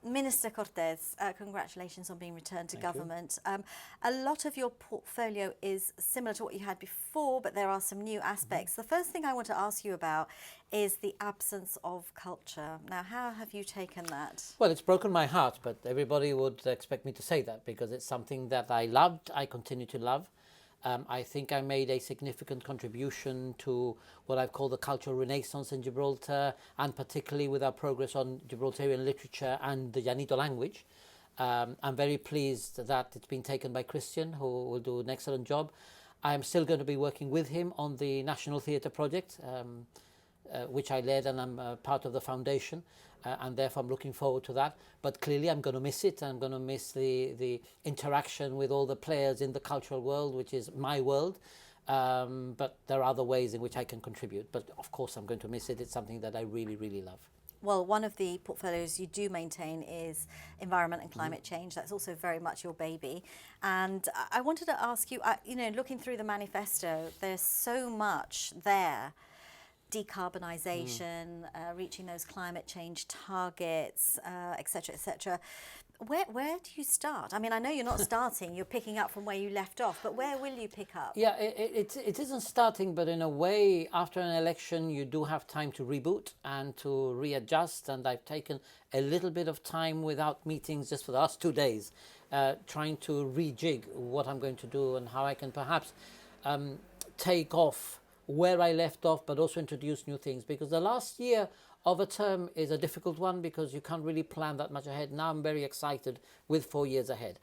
Minister Cortes, congratulations on being returned to Thank you. government. A lot of your portfolio is similar to what you had before, but there are some new aspects. The first thing I want to ask you about is the absence of culture. Now, how have you taken that? Well, it's broken my heart, but everybody would expect me to say that because it's something that I loved, I continue to love. I think I made a significant contribution to what I've called the cultural renaissance in Gibraltar, and particularly with our progress on Gibraltarian literature and the Llanito language. I'm very pleased that it's been taken by Christian, who will do an excellent job. I'm still going to be working with him on the National Theatre project, which I led, and I'm part of the foundation, and therefore I'm looking forward to that. But clearly I'm going to miss it. I'm going to miss the interaction with all the players in the cultural world, which is my world. But there are other ways in which I can contribute. But of course I'm going to miss it. It's something that I really, really love. Well, one of the portfolios you do maintain is environment and climate change. That's also very much your baby. And I wanted to ask you, looking through the manifesto, there's so much there. Decarbonisation, reaching those climate change targets, etc., etc. Where do you start? I mean, I know you're not starting, you're picking up from where you left off, but where will you pick up? Yeah, it isn't starting, but in a way, after an election, you do have time to reboot and to readjust. And I've taken a little bit of time without meetings just for the last 2 days, trying to rejig what I'm going to do and how I can perhaps take off where I left off, but also introduce new things, because the last year of a term is a difficult one because you can't really plan that much ahead. Now I'm very excited with 4 years ahead.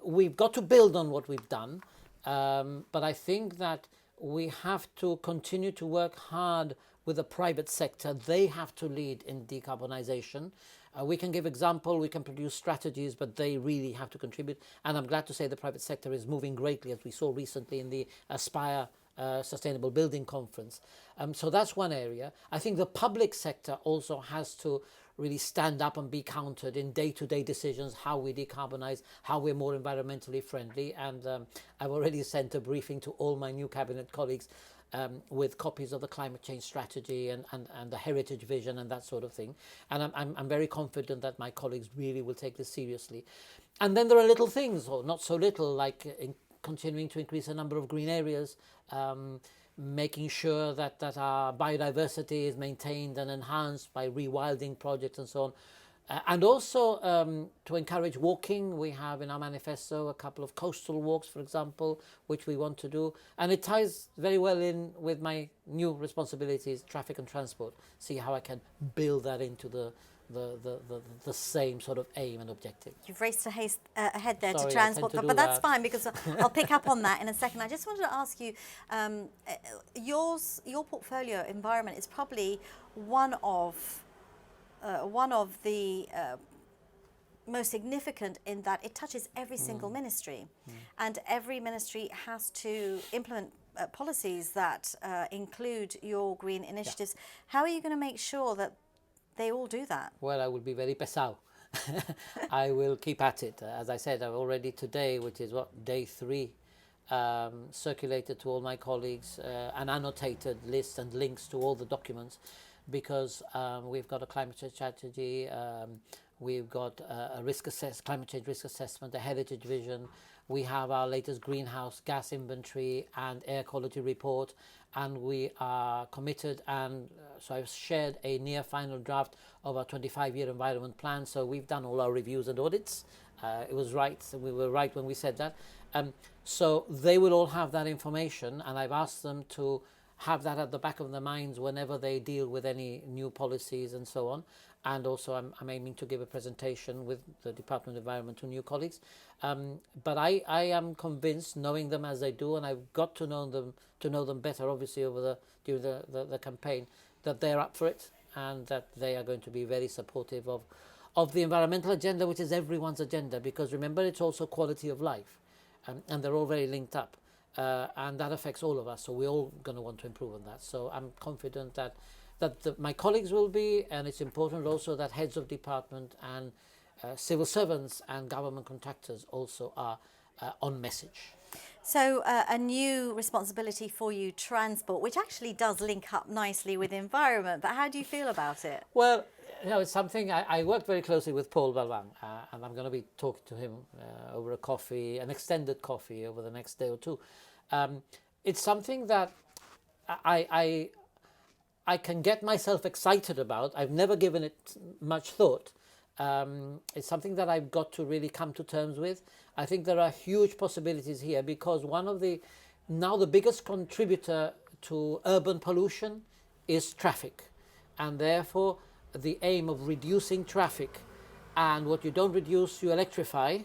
We've got to build on what we've done, but I think that we have to continue to work hard with the private sector. They have to lead in decarbonisation. We can give example, we can produce strategies, but they really have to contribute. And I'm glad to say the private sector is moving greatly, as we saw recently in the Aspire Sustainable Building Conference. So that's one area. I think the public sector also has to really stand up and be counted in day-to-day decisions, how we decarbonise, how we're more environmentally friendly. And I've already sent a briefing to all my new cabinet colleagues with copies of the climate change strategy and the heritage vision and that sort of thing. And I'm very confident that my colleagues really will take this seriously. And then there are little things, or not so little, like continuing to increase the number of green areas, making sure that our biodiversity is maintained and enhanced by rewilding projects and so on. And also to encourage walking. We have in our manifesto a couple of coastal walks, for example, which we want to do. And it ties very well in with my new responsibilities, traffic and transport. See how I can build that into the same sort of aim and objective. You've raced ahead there Sorry, to transport, but that's fine because I'll pick up on that in a second. I just wanted to ask you, your portfolio environment is probably one of the most significant in that it touches every single ministry, and every ministry has to implement policies that include your green initiatives. Yeah. How are you going to make sure that they all do that? Well, I will be very pesado. I will keep at it. As I said, I've already today, which is day 3, circulated to all my colleagues an annotated list and links to all the documents, because we've got a climate change strategy, we've got a climate change risk assessment, a heritage vision. We have our latest greenhouse gas inventory and air quality report, and we are committed, and so I've shared a near final draft of our 25-year environment plan. So we've done all our reviews and audits. It was right, we were right when we said that. So they will all have that information, and I've asked them to have that at the back of their minds whenever they deal with any new policies and so on. And also I'm aiming to give a presentation with the Department of Environment to new colleagues. But I am convinced, knowing them as I do, and I've got to know them better, obviously, during the campaign, that they're up for it and that they are going to be very supportive of the environmental agenda, which is everyone's agenda, because remember, it's also quality of life, and they're all very linked up. And that affects all of us, so we're all going to want to improve on that. So I'm confident that my colleagues will be, and it's important also that heads of department and civil servants and government contractors also are on message. So a new responsibility for you, transport, which actually does link up nicely with environment, but how do you feel about it? Well, it's something I worked very closely with Paul Balvan, and I'm going to be talking to him over a coffee, an extended coffee over the next day or two. It's something that I can get myself excited about. I've never given it much thought. It's something that I've got to really come to terms with. I think there are huge possibilities here because now the biggest contributor to urban pollution is traffic, and therefore the aim of reducing traffic and what you don't reduce you electrify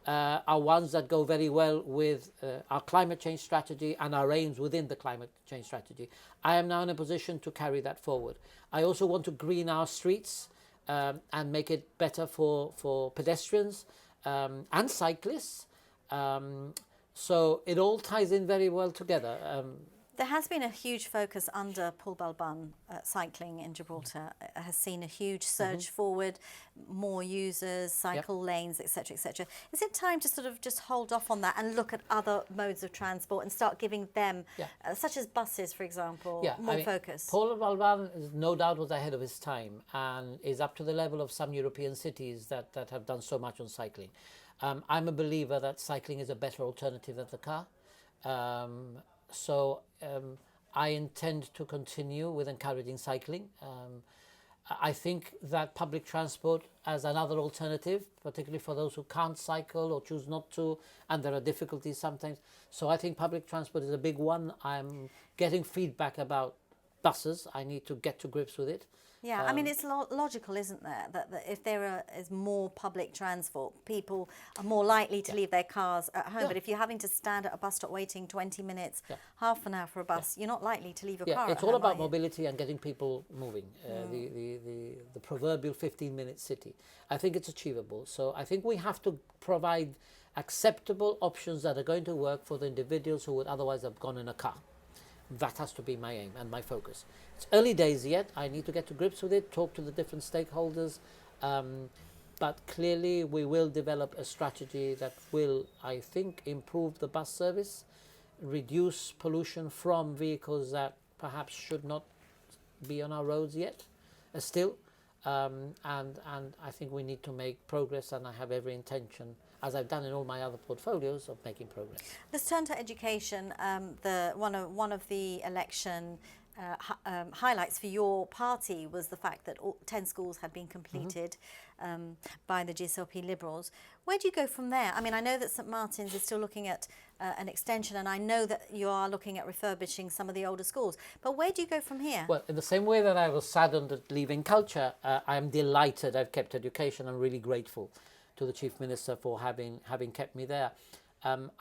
are ones that go very well with our climate change strategy and our aims within the climate change strategy. I am now in a position to carry that forward. I also want to green our streets and make it better for pedestrians and cyclists. So it all ties in very well together. There has been a huge focus under Paul Balban. Cycling in Gibraltar has seen a huge surge forward, more users, cycle lanes, etc., etc. Is it time to sort of just hold off on that and look at other modes of transport and start giving them, such as buses, for example, more focus? Paul Balban, no doubt, was ahead of his time and is up to the level of some European cities that have done so much on cycling. I'm a believer that cycling is a better alternative than the car. So I intend to continue with encouraging cycling. I think that public transport as another alternative, particularly for those who can't cycle or choose not to, and there are difficulties sometimes. So I think public transport is a big one. I'm getting feedback about buses. I need to get to grips with it. Yeah, I mean, it's logical, isn't there, that if there is more public transport, people are more likely to leave their cars at home. But if you're having to stand at a bus stop waiting 20 minutes, half an hour for a bus, you're not likely to leave your car it's at all home, about mobility and getting people moving. The proverbial 15-minute city. I think it's achievable. So I think we have to provide acceptable options that are going to work for the individuals who would otherwise have gone in a car. That has to be my aim and my focus. It's early days yet. I need to get to grips with it, talk to the different stakeholders. But clearly we will develop a strategy that will, I think, improve the bus service, reduce pollution from vehicles that perhaps should not be on our roads yet, still. And I think we need to make progress, and I have every intention, as I've done in all my other portfolios, of making progress. Let's turn to education. One of the election highlights for your party was the fact that 10 schools had been completed by the GSLP Liberals. Where do you go from there? I mean, I know that St Martin's is still looking at an extension, and I know that you are looking at refurbishing some of the older schools. But where do you go from here? Well, in the same way that I was saddened at leaving culture, I am delighted I've kept education. I'm really grateful to the Chief Minister for having kept me there.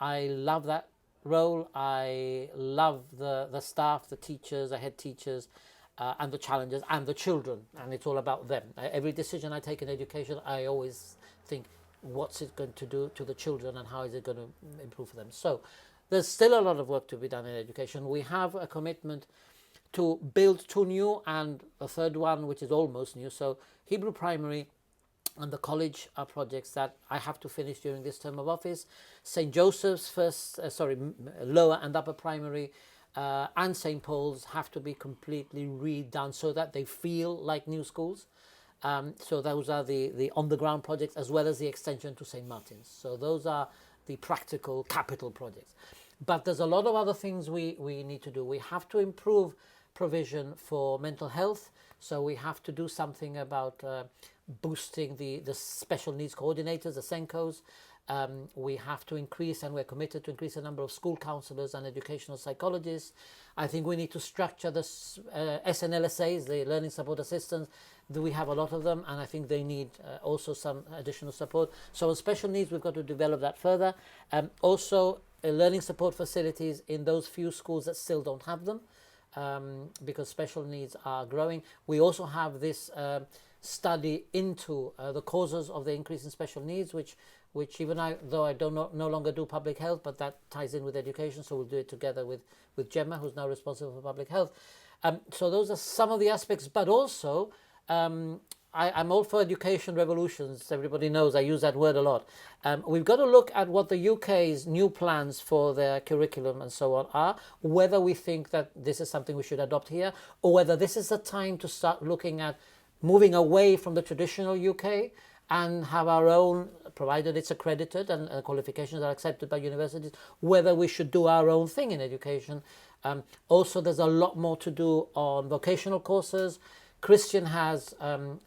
I love that role. I love the staff, the teachers, the head teachers, and the challengers, and the children, and it's all about them. Every decision I take in education, I always think, what's it going to do to the children and how is it going to improve for them? So there's still a lot of work to be done in education. We have a commitment to build 2 new and a third one, which is almost new. So Hebrew Primary and the college are projects that I have to finish during this term of office. St. Joseph's lower and upper primary and St. Paul's have to be completely redone so that they feel like new schools. So those are the on-the-ground projects, as well as the extension to St. Martin's. So those are the practical capital projects. But there's a lot of other things we need to do. We have to improve provision for mental health. So we have to do something about boosting the special needs coordinators, the SENCOs. We have to increase, and we're committed to increase the number of school counsellors and educational psychologists. I think we need to structure the SNLSAs, the learning support assistants. We have a lot of them, and I think they need also some additional support. So on special needs, we've got to develop that further. Also, learning support facilities in those few schools that still don't have them, because special needs are growing. We also have this study into the causes of the increase in special needs, which even though I no longer do public health, but that ties in with education, so we'll do it together with Gemma, who's now responsible for public health. So those are some of the aspects, but also I'm all for education revolutions. Everybody knows I use that word a lot. We've got to look at what the UK's new plans for their curriculum and so on are, whether we think that this is something we should adopt here, or whether this is the time to start looking at moving away from the traditional UK and have our own, provided it's accredited and qualifications are accepted by universities, whether we should do our own thing in education. Also, there's a lot more to do on vocational courses. Christian has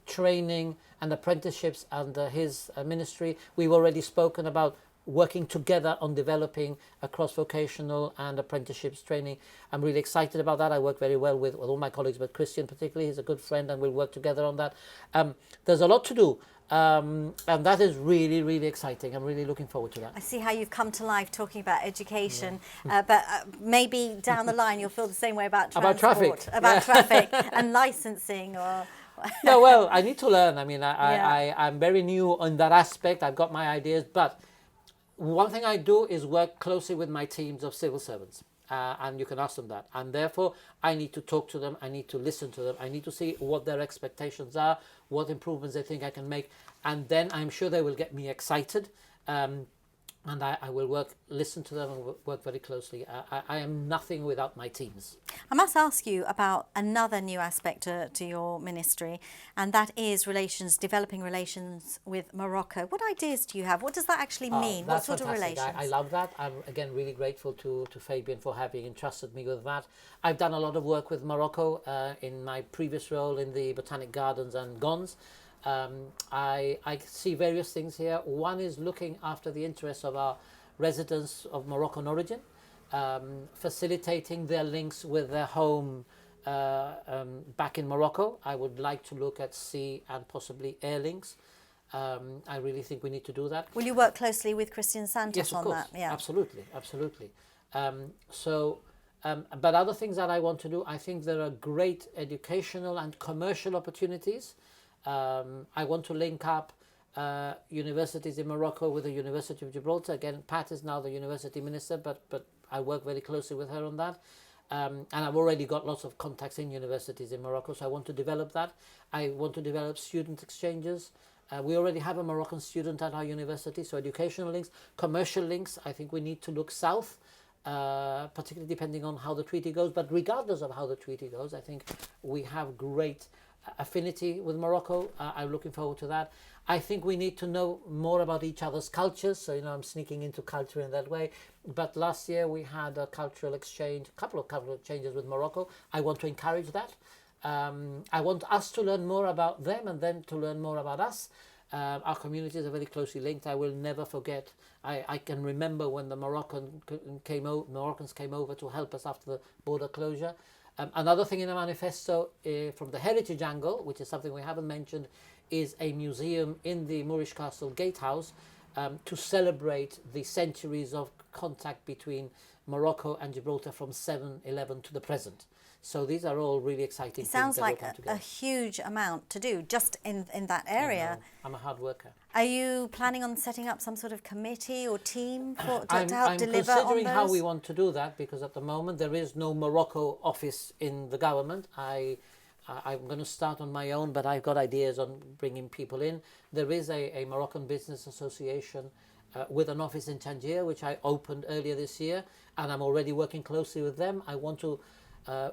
training and apprenticeships under his ministry. We've already spoken about working together on developing across vocational and apprenticeships training. I'm really excited about that. I work very well with all my colleagues, but Christian particularly, he's a good friend, and we'll work together on that. There's a lot to do, and that is really, really exciting. I'm really looking forward to that. I see how you've come to life talking about education, but maybe down the line you'll feel the same way about transport, about traffic and licensing, or... Yeah, well, I need to learn. I mean, I'm very new on that aspect. I've got my ideas, but one thing I do is work closely with my teams of civil servants, and you can ask them that. And therefore, I need to talk to them. I need to listen to them. I need to see what their expectations are, what improvements they think I can make. And then I'm sure they will get me excited. And I will listen to them and work very closely. I am nothing without my teams. I must ask you about another new aspect to your ministry, and that is developing relations with Morocco. What ideas do you have? What does that actually mean? What sort of relations? I love that. I'm, again, really grateful to Fabian for having entrusted me with that. I've done a lot of work with Morocco in my previous role in the Botanic Gardens and Gons. I see various things here. One is looking after the interests of our residents of Moroccan origin, facilitating their links with their home back in Morocco. I would like to look at sea and possibly air links. I really think we need to do that. Will you work closely with Christian Santos yes, on course. that? Yeah, absolutely. But other things that I want to do, I think there are great educational and commercial opportunities. I want to link up universities in Morocco with the University of Gibraltar. Again, Pat is now the university minister, but I work very closely with her on that. And I've already got lots of contacts in universities in Morocco, so I want to develop that. I want to develop student exchanges. We already have a Moroccan student at our university, so educational links, commercial links. I think we need to look south, particularly depending on how the treaty goes. But regardless of how the treaty goes, I think we have great affinity with Morocco. I'm looking forward to that. I think we need to know more about each other's cultures. So, I'm sneaking into culture in that way. But last year we had a cultural exchange, a couple of cultural exchanges with Morocco. I want to encourage that. I want us to learn more about them and them to learn more about us. Our communities are very closely linked. I will never forget. I can remember when the Moroccans came over to help us after the border closure. Another thing in the manifesto from the heritage angle, which is something we haven't mentioned, is a museum in the Moorish Castle Gatehouse to celebrate the centuries of contact between Morocco and Gibraltar from 711 to the present. So these are all really exciting things. It sounds like a huge amount to do just in that area. I'm a hard worker. Are you planning on setting up some sort of committee or team to help deliver on those? I'm considering how we want to do that, because at the moment there is no Morocco office in the government. I'm going to start on my own, but I've got ideas on bringing people in. There is a Moroccan Business Association with an office in Tangier, which I opened earlier this year, and I'm already working closely with them. I want to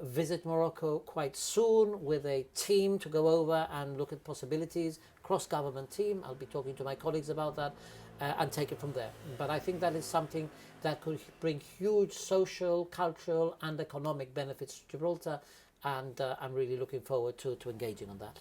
visit Morocco quite soon with a team to go over and look at possibilities, cross-government team. I'll be talking to my colleagues about that and take it from there. But I think that is something that could bring huge social, cultural and economic benefits to Gibraltar, and I'm really looking forward to engaging on that.